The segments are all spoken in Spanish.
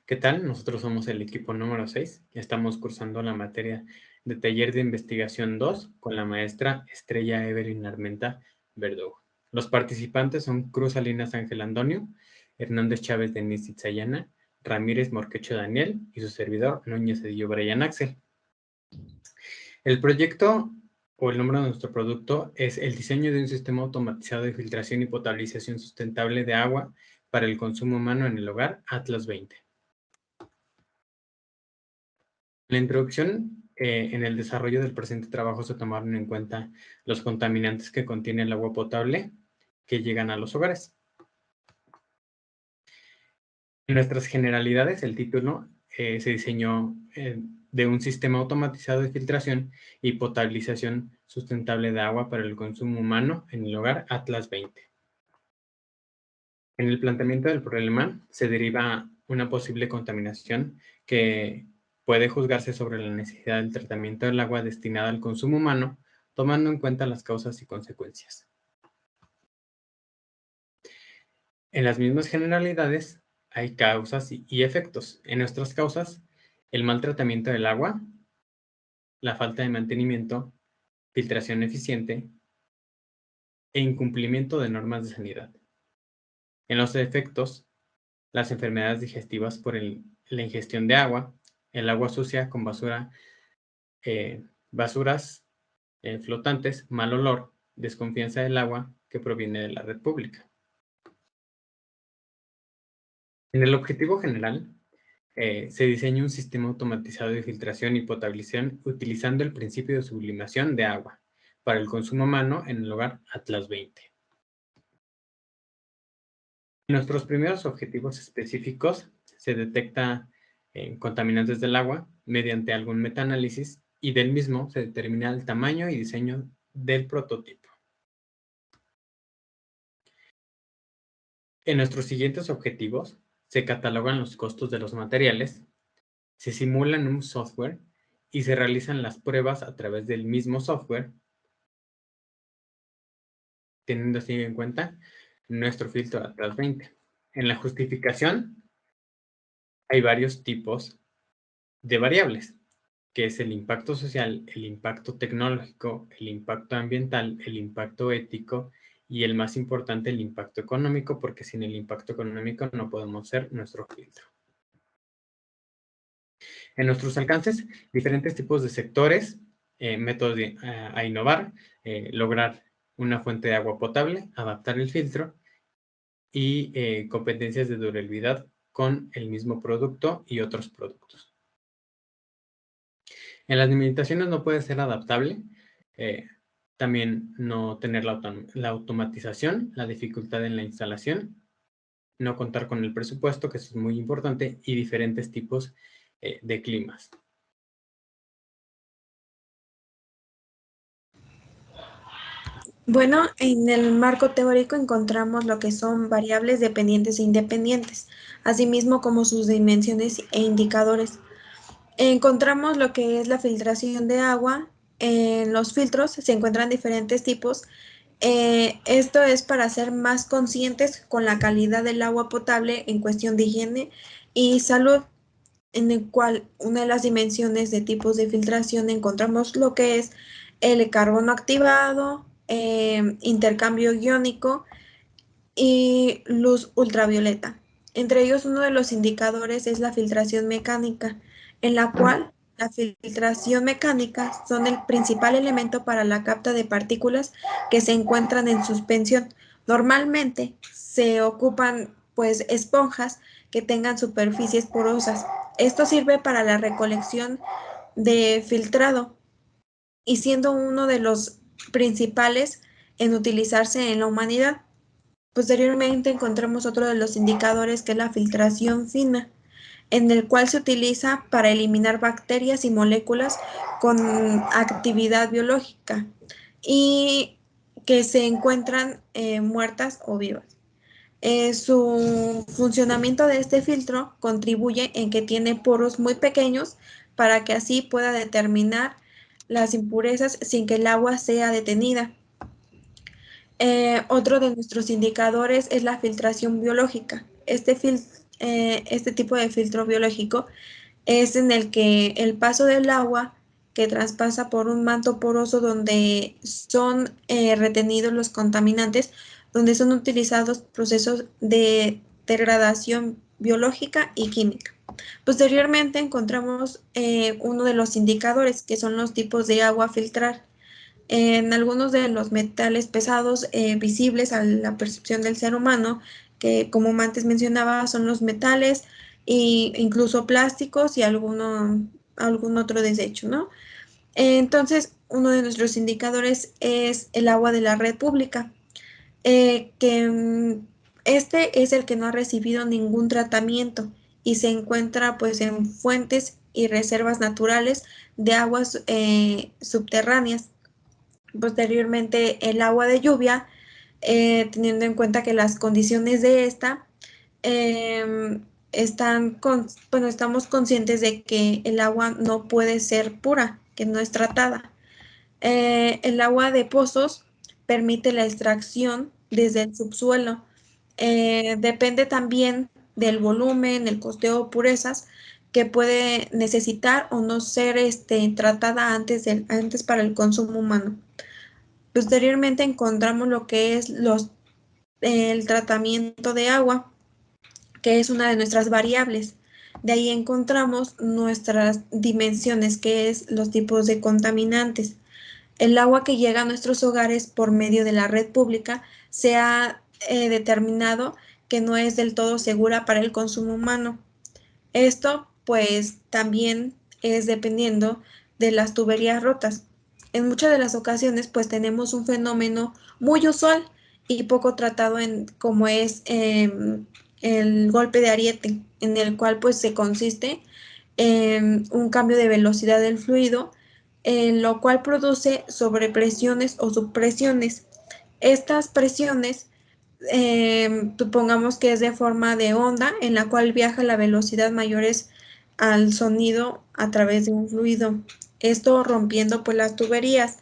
¿Qué tal? Nosotros somos el equipo número 6 y estamos cursando la materia de Taller de Investigación 2 con la maestra Estrella Evelyn Armenta Verdugo. Los participantes son Cruz Salinas Ángel Antonio, Hernández Chávez Denise Itzayana, Ramírez Morquecho Daniel y su servidor Núñez Edillo Brian Axel. El proyecto o el nombre de nuestro producto es el diseño de un sistema automatizado de filtración y potabilización sustentable de agua para el consumo humano en el hogar Atlas 20. En la introducción, en el desarrollo del presente trabajo se tomaron en cuenta los contaminantes que contiene el agua potable que llegan a los hogares. En nuestras generalidades, el título se diseñó de un sistema automatizado de filtración y potabilización sustentable de agua para el consumo humano en el hogar Atlas 20. En el planteamiento del problema se deriva una posible contaminación que puede juzgarse sobre la necesidad del tratamiento del agua destinada al consumo humano, tomando en cuenta las causas y consecuencias. En las mismas generalidades hay causas y efectos. En nuestras causas, el mal tratamiento del agua, la falta de mantenimiento, filtración eficiente e incumplimiento de normas de sanidad. En los efectos, las enfermedades digestivas por la ingestión de agua, el agua sucia con basuras flotantes, mal olor, desconfianza del agua que proviene de la red pública. En el objetivo general, se diseña un sistema automatizado de filtración y potabilización utilizando el principio de sublimación de agua para el consumo humano en el hogar Atlas 20. En nuestros primeros objetivos específicos se detecta contaminantes del agua mediante algún metaanálisis y del mismo se determina el tamaño y diseño del prototipo. En nuestros siguientes objetivos se catalogan los costos de los materiales, se simula en un software y se realizan las pruebas a través del mismo software, teniendo así en cuenta nuestro filtro Atlas 20. En la justificación hay varios tipos de variables, que es el impacto social, el impacto tecnológico, el impacto ambiental, el impacto ético y el más importante, el impacto económico, porque sin el impacto económico no podemos hacer nuestro filtro. En nuestros alcances, diferentes tipos de sectores, métodos a innovar, lograr una fuente de agua potable, adaptar el filtro y competencias de durabilidad con el mismo producto y otros productos. En las limitaciones no puede ser adaptable, también no tener la automatización, la dificultad en la instalación, no contar con el presupuesto, que eso es muy importante, y diferentes tipos de climas. Bueno, en el marco teórico encontramos lo que son variables dependientes e independientes, asimismo como sus dimensiones e indicadores. Encontramos lo que es la filtración de agua. En los filtros se encuentran diferentes tipos. Esto es para ser más conscientes con la calidad del agua potable en cuestión de higiene y salud, en el cual una de las dimensiones de tipos de filtración encontramos lo que es el carbono activado, intercambio iónico y luz ultravioleta. Entre ellos, uno de los indicadores es la filtración mecánica, en la cual la filtración mecánica son el principal elemento para la capta de partículas que se encuentran en suspensión. Normalmente se ocupan pues esponjas que tengan superficies porosas. Esto sirve para la recolección de filtrado y siendo uno de los principales en utilizarse en la humanidad. Posteriormente encontramos otro de los indicadores que es la filtración fina, en el cual se utiliza para eliminar bacterias y moléculas con actividad biológica y que se encuentran muertas o vivas. Su funcionamiento de este filtro contribuye en que tiene poros muy pequeños para que así pueda determinar las impurezas sin que el agua sea detenida. Otro de nuestros indicadores es la filtración biológica. este tipo de filtro biológico es en el que el paso del agua que traspasa por un manto poroso donde son retenidos los contaminantes, donde son utilizados procesos de degradación biológica y química. Posteriormente encontramos uno de los indicadores, que son los tipos de agua a filtrar. En algunos de los metales pesados visibles a la percepción del ser humano, que como antes mencionaba, son los metales e incluso plásticos y algún otro desecho, ¿no? Entonces, uno de nuestros indicadores es el agua de la red pública, este es el que no ha recibido ningún tratamiento y se encuentra pues en fuentes y reservas naturales de aguas subterráneas. Posteriormente, el agua de lluvia, teniendo en cuenta que las condiciones de esta eh, bueno, estamos conscientes de que el agua no puede ser pura, que no es tratada. El agua de pozos permite la extracción desde el subsuelo. Depende también del volumen, el costeo o purezas que puede necesitar o no ser tratada antes para el consumo humano. Posteriormente encontramos lo que es el tratamiento de agua, que es una de nuestras variables. De ahí encontramos nuestras dimensiones, que es los tipos de contaminantes. El agua que llega a nuestros hogares por medio de la red pública se ha determinado que no es del todo segura para el consumo humano. Esto pues también es dependiendo de las tuberías rotas. En muchas de las ocasiones pues tenemos un fenómeno muy usual y poco tratado como es el golpe de ariete, en el cual pues se consiste en un cambio de velocidad del fluido, en lo cual produce sobrepresiones o subpresiones. Estas presiones supongamos que es de forma de onda en la cual viaja la velocidad mayores al sonido a través de un fluido, esto rompiendo pues las tuberías.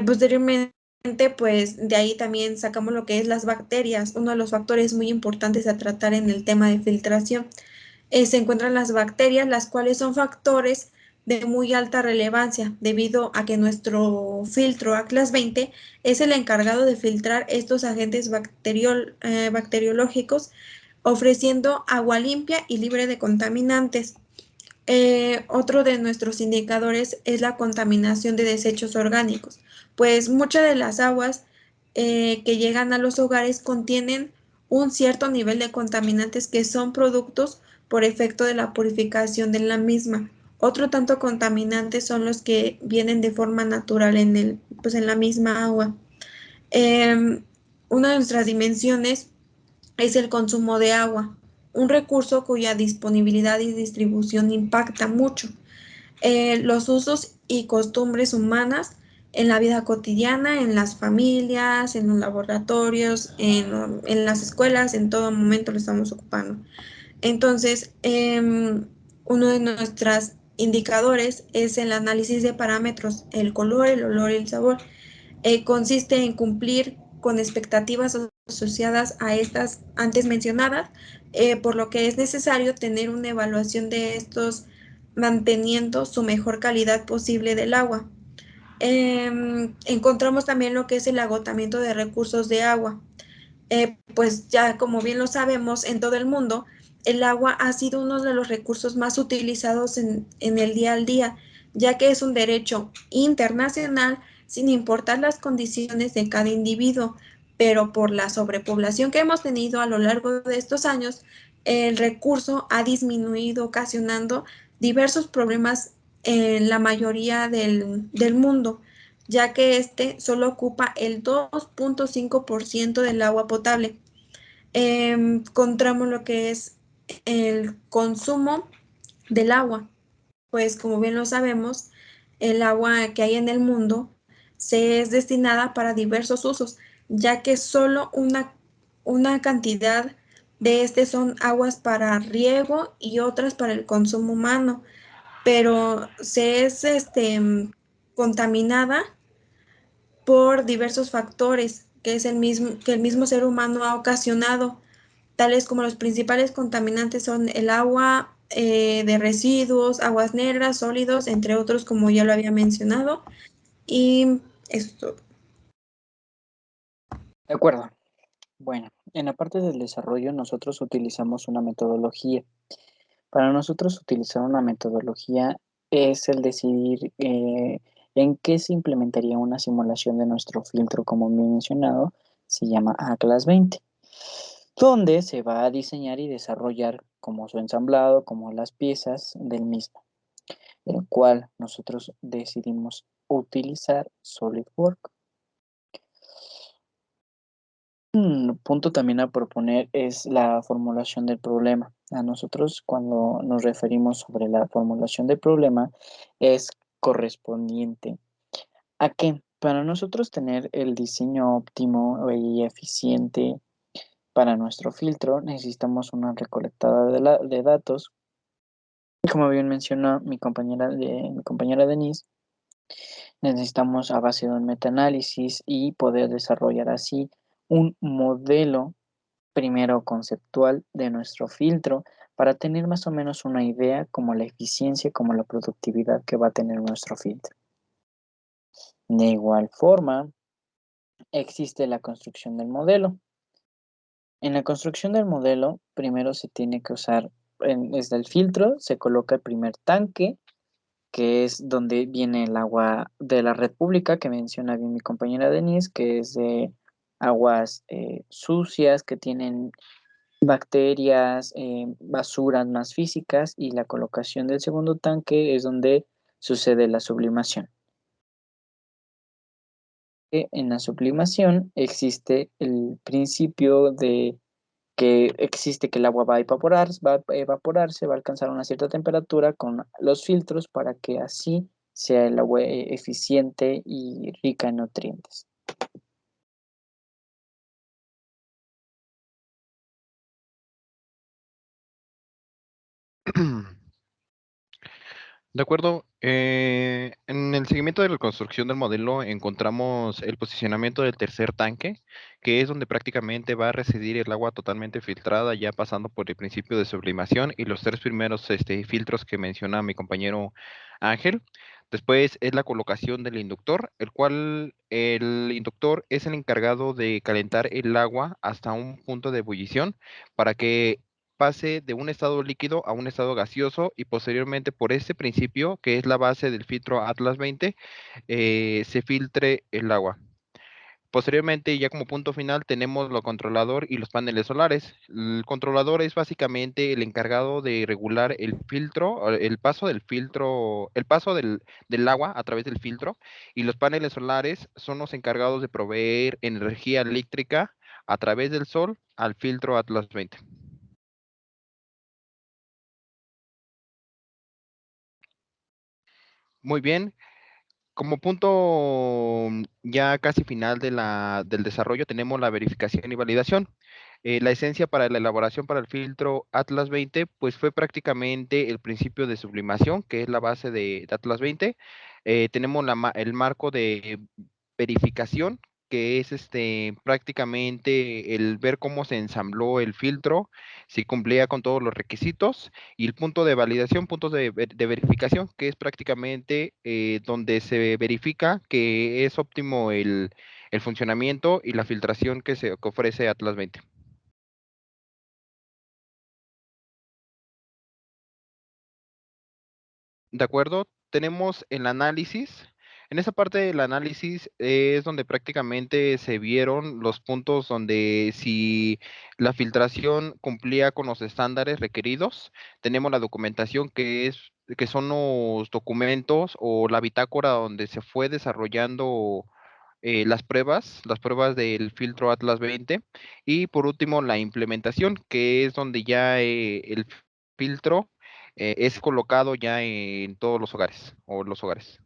Posteriormente pues de ahí también sacamos lo que es las bacterias, uno de los factores muy importantes a tratar en el tema de filtración. Se encuentran las bacterias, las cuales son factores de muy alta relevancia debido a que nuestro filtro ACLAS 20 es el encargado de filtrar estos agentes bacteriológicos, ofreciendo agua limpia y libre de contaminantes. Otro de nuestros indicadores es la contaminación de desechos orgánicos, pues muchas de las aguas que llegan a los hogares contienen un cierto nivel de contaminantes que son productos por efecto de la purificación de la misma. Otro tanto contaminantes son los que vienen de forma natural pues en la misma agua. Una de nuestras dimensiones es el consumo de agua, un recurso cuya disponibilidad y distribución impacta mucho los usos y costumbres humanas en la vida cotidiana, en las familias, en los laboratorios, en las escuelas, en todo momento lo estamos ocupando. Entonces, uno de nuestros indicadores es el análisis de parámetros, el color, el olor y el sabor. Consiste en cumplir con expectativas asociadas a estas antes mencionadas, por lo que es necesario tener una evaluación de estos manteniendo su mejor calidad posible del agua. Encontramos también lo que es el agotamiento de recursos de agua. Pues ya como bien lo sabemos en todo el mundo, el agua ha sido uno de los recursos más utilizados en el día al día, ya que es un derecho internacional sin importar las condiciones de cada individuo, pero por la sobrepoblación que hemos tenido a lo largo de estos años, el recurso ha disminuido, ocasionando diversos problemas en la mayoría del mundo, ya que este solo ocupa el 2.5% del agua potable. Encontramos lo que es el consumo del agua, pues como bien lo sabemos, el agua que hay en el mundo se es destinada para diversos usos, ya que solo una cantidad de este son aguas para riego y otras para el consumo humano, pero se es contaminada por diversos factores que el mismo ser humano ha ocasionado. tales como los principales contaminantes son el agua de residuos, aguas negras, sólidos, entre otros, como ya lo había mencionado. Y esto. De acuerdo. Bueno, en la parte del desarrollo nosotros utilizamos una metodología. Para nosotros utilizar una metodología es el decidir en qué se implementaría una simulación de nuestro filtro, como bien mencionado, se llama Atlas 20, donde se va a diseñar y desarrollar como su ensamblado, como las piezas del mismo, el cual nosotros decidimos utilizar SolidWorks. Un punto también a proponer es la formulación del problema. A nosotros cuando nos referimos sobre la formulación del problema es correspondiente a que para nosotros tener el diseño óptimo y eficiente para nuestro filtro necesitamos una recolectada de datos. Y como bien mencionó mi compañera Denise, necesitamos a base de un metaanálisis y poder desarrollar así un modelo primero conceptual de nuestro filtro para tener más o menos una idea como la eficiencia, como la productividad que va a tener nuestro filtro. De igual forma, existe la construcción del modelo. En la construcción del modelo, primero se tiene que usar, desde el filtro, se coloca el primer tanque, que es donde viene el agua de la red pública, que menciona bien mi compañera Denise, que es de aguas sucias, que tienen bacterias, basuras más físicas, y la colocación del segundo tanque es donde sucede la sublimación. En la sublimación existe el principio de que existe que el agua va a evaporarse, va a alcanzar una cierta temperatura con los filtros para que así sea el agua eficiente y rica en nutrientes. De acuerdo. En el seguimiento de la construcción del modelo encontramos el posicionamiento del tercer tanque, que es donde prácticamente va a residir el agua totalmente filtrada, ya pasando por el principio de sublimación y los tres primeros filtros que menciona mi compañero Ángel. Después es la colocación del inductor, el cual el inductor es el encargado de calentar el agua hasta un punto de ebullición para que pase de un estado líquido a un estado gaseoso y posteriormente por este principio, que es la base del filtro Atlas 20, se filtre el agua. Posteriormente, ya como punto final, tenemos lo controlador y los paneles solares. El controlador es básicamente el encargado de regular el filtro, el paso del filtro, el paso del agua a través del filtro, y los paneles solares son los encargados de proveer energía eléctrica a través del sol al filtro Atlas 20. Muy bien. Como punto ya casi final del desarrollo tenemos la verificación y validación. La esencia para la elaboración para el filtro Atlas 20 pues fue prácticamente el principio de sublimación, que es la base de Atlas 20. Tenemos el marco de verificación, que es prácticamente el ver cómo se ensambló el filtro, si cumplía con todos los requisitos, y el punto de validación, puntos de verificación, que es prácticamente donde se verifica que es óptimo el funcionamiento y la filtración que ofrece Atlas 20. De acuerdo, tenemos el análisis. En esa parte del análisis es donde prácticamente se vieron los puntos donde si la filtración cumplía con los estándares requeridos. Tenemos la documentación que son los documentos o la bitácora donde se fue desarrollando las pruebas del filtro Atlas 20. Y por último, la implementación, que es donde ya el filtro es colocado ya en todos los hogares o los hogares.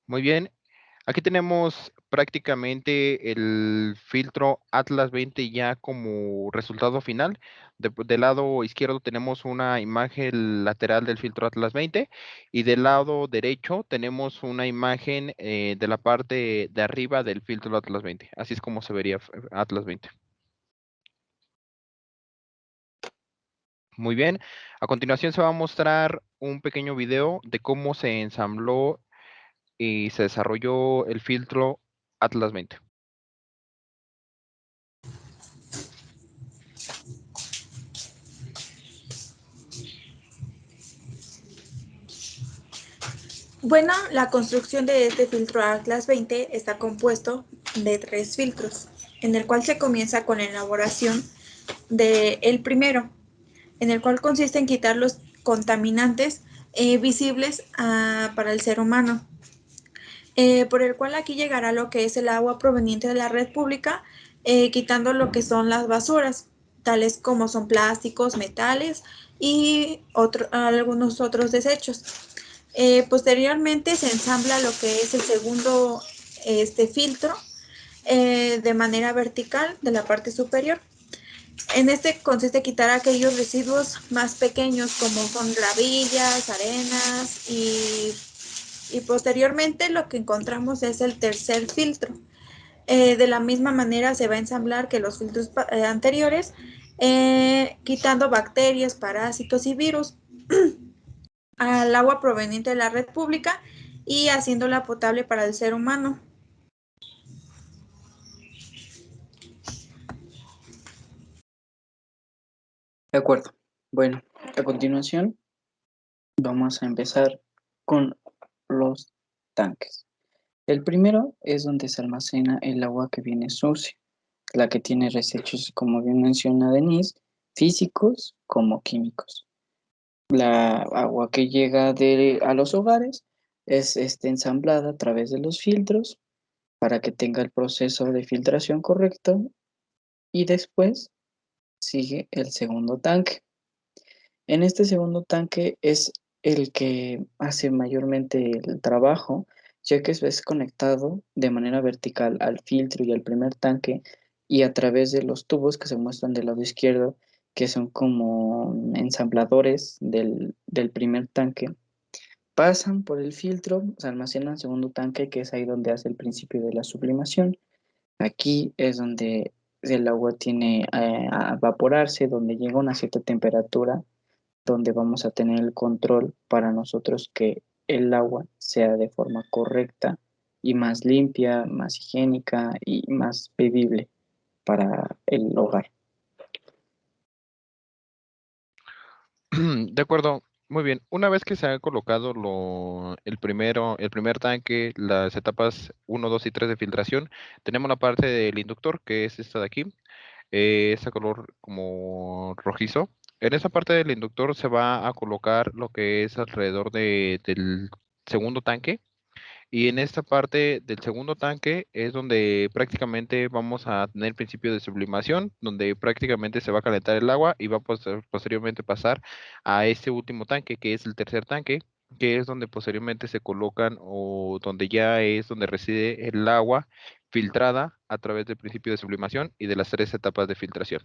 Muy bien. Aquí tenemos prácticamente el filtro Atlas 20 ya como resultado final. Del lado izquierdo tenemos una imagen lateral del filtro Atlas 20 y del lado derecho tenemos una imagen de la parte de arriba del filtro Atlas 20. Así es como se vería Atlas 20. Muy bien. A continuación se va a mostrar un pequeño video de cómo se ensambló y se desarrolló el filtro Atlas 20. Bueno, la construcción de este filtro Atlas 20 está compuesto de 3 filtros, en el cual se comienza con la elaboración del primero, en el cual consiste en quitar los contaminantes visibles para el ser humano, por el cual aquí llegará lo que es el agua proveniente de la red pública, quitando lo que son las basuras, tales como son plásticos, metales y algunos otros desechos. Posteriormente se ensambla lo que es el segundo filtro de manera vertical de la parte superior. En este consiste en quitar aquellos residuos más pequeños como son gravillas, arenas y posteriormente lo que encontramos es el tercer filtro. De la misma manera se va a ensamblar que los filtros anteriores, quitando bacterias, parásitos y virus al agua proveniente de la red pública y haciéndola potable para el ser humano. De acuerdo. Bueno, a continuación vamos a empezar con los tanques. El primero es donde se almacena el agua que viene sucia, la que tiene desechos, como bien menciona Denise, físicos como químicos. La agua que llega a los hogares es ensamblada a través de los filtros para que tenga el proceso de filtración correcto y después sigue el segundo tanque. En este segundo tanque es el que hace mayormente el trabajo, ya que es conectado de manera vertical al filtro y al primer tanque y a través de los tubos que se muestran del lado izquierdo, que son como ensambladores del primer tanque, pasan por el filtro, se almacenan en el segundo tanque, que es ahí donde hace el principio de la sublimación. Aquí es donde el agua tiene a evaporarse, donde llega a una cierta temperatura, donde vamos a tener el control para nosotros que el agua sea de forma correcta y más limpia, más higiénica y más bebible para el hogar. De acuerdo, muy bien. Una vez que se ha colocado el primer tanque, las etapas 1, 2 y 3 de filtración, tenemos la parte del inductor, que es esta de aquí, ese color como rojizo. En esa parte del inductor se va a colocar lo que es alrededor del segundo tanque. Y en esta parte del segundo tanque es donde prácticamente vamos a tener el principio de sublimación, donde prácticamente se va a calentar el agua y va a posteriormente pasar a este último tanque, que es el tercer tanque, que es donde posteriormente se colocan o donde ya es donde reside el agua filtrada a través del principio de sublimación y de las 3 etapas de filtración.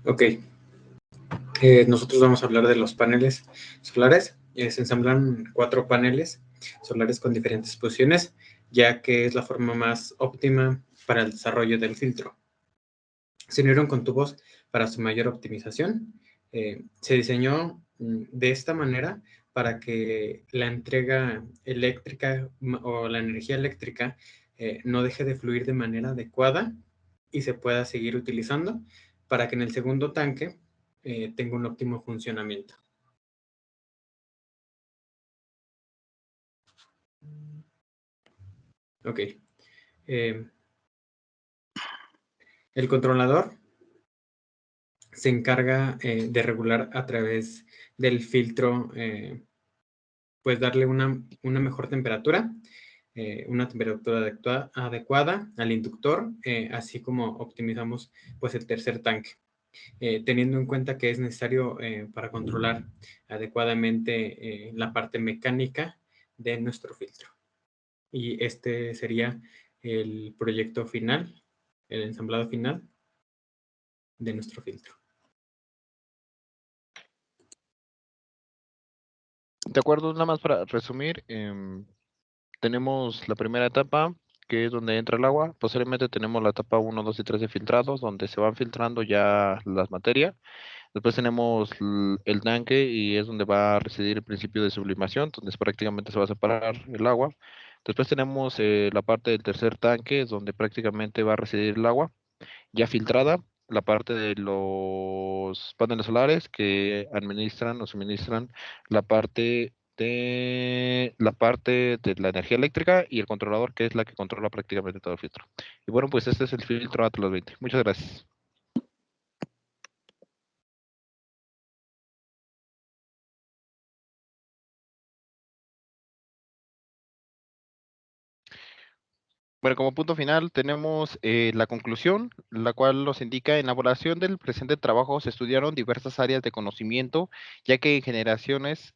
Ok, nosotros vamos a hablar de los paneles solares. Se ensamblan 4 paneles solares con diferentes posiciones, ya que es la forma más óptima para el desarrollo del filtro. Se unieron con tubos para su mayor optimización. Se diseñó de esta manera para que la entrega eléctrica o la energía eléctrica no deje de fluir de manera adecuada y se pueda seguir utilizando para que en el segundo tanque tenga un óptimo funcionamiento. Ok. El controlador se encarga de regular a través del filtro, pues darle una mejor temperatura, una temperatura adecuada al inductor, así como optimizamos pues el tercer tanque. teniendo en cuenta que es necesario para controlar adecuadamente la parte mecánica de nuestro filtro. Y este sería el proyecto final, el ensamblado final de nuestro filtro. De acuerdo, nada más para resumir, tenemos la primera etapa, que es donde entra el agua. Posteriormente tenemos la etapa 1, 2 y 3 de filtrados, donde se van filtrando ya las materias. Después tenemos el tanque y es donde va a residir el principio de sublimación, donde prácticamente se va a separar el agua. Después tenemos la parte del tercer tanque, es donde prácticamente va a residir el agua ya filtrada, la parte de los paneles solares que administran o suministran la parte de la energía eléctrica y el controlador que es la que controla prácticamente todo el filtro. Y bueno, pues este es el filtro Atlas 20. Muchas gracias. Bueno, como punto final tenemos la conclusión, la cual nos indica: en la elaboración del presente trabajo se estudiaron diversas áreas de conocimiento, ya que en generaciones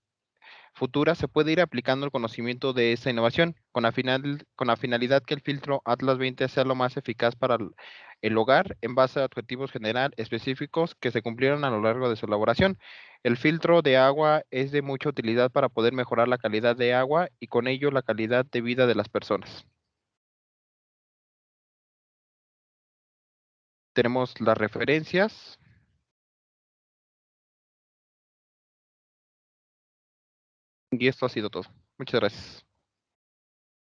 futuras se puede ir aplicando el conocimiento de esta innovación, con la finalidad que el filtro Atlas 20 sea lo más eficaz para el hogar en base a objetivos general específicos que se cumplieron a lo largo de su elaboración. El filtro de agua es de mucha utilidad para poder mejorar la calidad de agua y con ello la calidad de vida de las personas. Tenemos las referencias. Y esto ha sido todo. Muchas gracias.